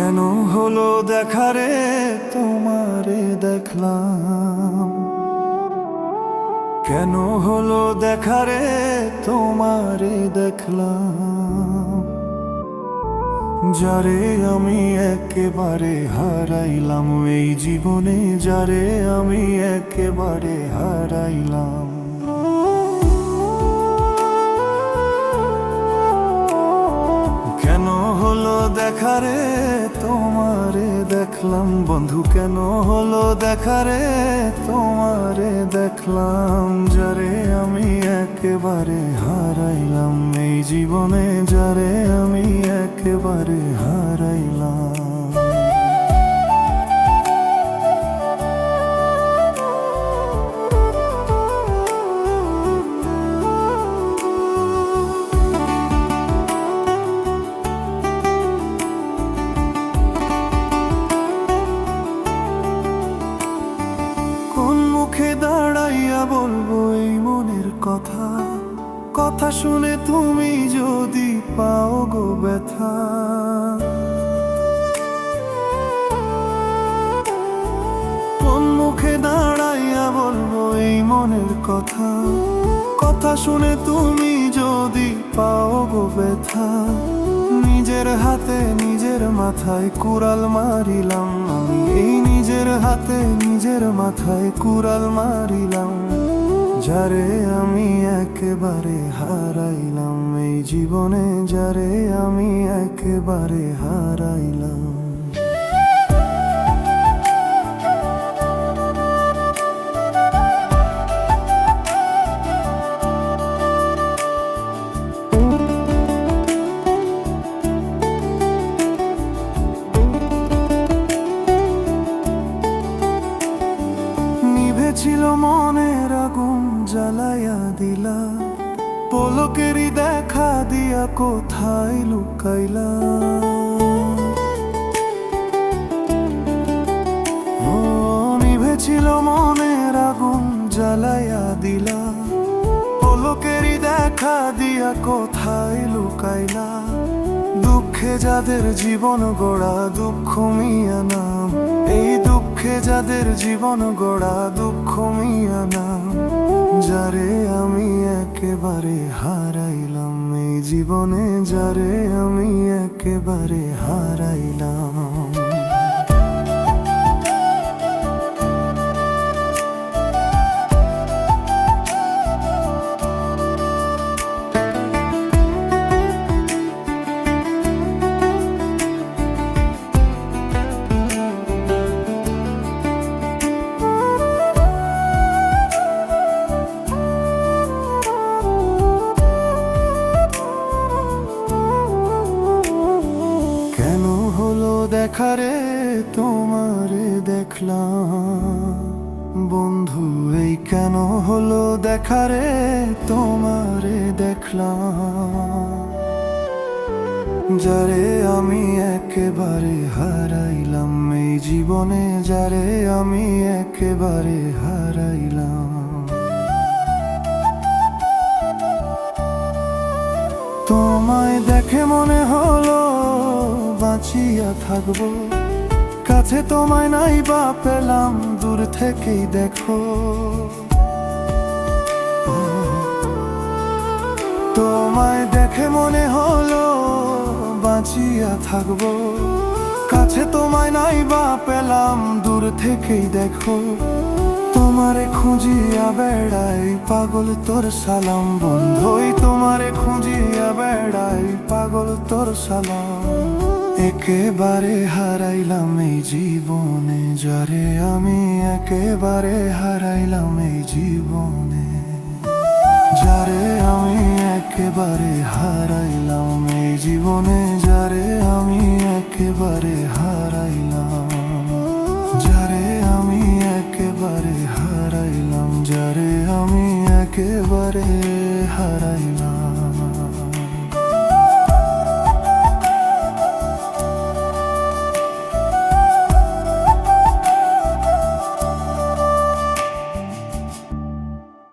কেন হলো দেখা রে তোমারে দেখলাম, কেন হলো দেখা রে তোমারে দেখলাম, যারে আমি একেবারে হারাইলাম এই জীবনে, যারে আমি একেবারে হারাইলাম। কেন হলো দেখা রে তোমারে দেখলাম বন্ধু, কেন হলো দেখা রে তোমারে দেখলাম, যারে আমি একেবারে হারাইলাম এই জীবনে, যারে আমি একেবারে হারাইলাম। মুখে দাঁড়াইয়া বলবো এই মনের কথা, কথা শুনে তুমি যদি পাও গো ব্যথা। কোন মুখে দাঁড়াইয়া বলবো এই মনের কথা, কথা শুনে তুমি যদি পাও গো ব্যথা। নিজের হাতে নিজের মাথায় কুড়াল মারিলাম আমি, এই নিজের হাতে নিজের মাথায় কুড়াল মারিলাম, যারে আমি একেবারে হারাইলাম এই জীবনে, যারে আমি একেবারে হারাইলাম। ছিল মনের আগুন জ্বালাইয়া দিলা, পলকেরই দেখা দিয়া কোথায় লুকাইলা। ও নিভেছিল মনের আগুন জ্বালাইয়া দিলা, পলকেরই দেখা দিয়া কোথায় লুকাইলা। দুঃখে যাদের জীবন গড়া দুঃখ মিয়া নাম, এই দুঃখে যাদের জীবন গড়া দুঃখ মিয়া নাম, যারে আমি একেবারে হারাইলাম এই জীবনে, যারে আমি একেবারে হারাইলাম। দেখা রে তোমারে দেখলাম বন্ধু, এই কেন হলো দেখা রে তোমারে দেখলাম, যারে আমি একেবারে হারাইলাম এই জীবনে, যারে আমি একেবারে হারাইলাম। তোমায় দেখে মনে হলো বাঁচিয়া থাকবো, কাছে তোমায় নাই বা পেলাম দূর থেকেই দেখো। তোমায় দেখে মনে হলো বাঁচিয়া থাকবো, কাছে তোমায় নাই বা পেলাম দূর থেকেই দেখো। তোমারে খুঁজিয়া বেড়াই পাগল তোর সালাম বন্ধুই, তোমারে খুঁজিয়া বেড়াই পাগল তোর সালাম, একেবারে হারাইলাম এই জীবনে, যারে আমি একেবারে হারাইলাম এই জীবনে, যারে আমি একেবারে হারাইলাম এই জীবনে, যারে আমি একেবারে হারাইলাম, যারে আমি একেবারে হারাইলাম, যারে আমি একেবারে হারাইলাম।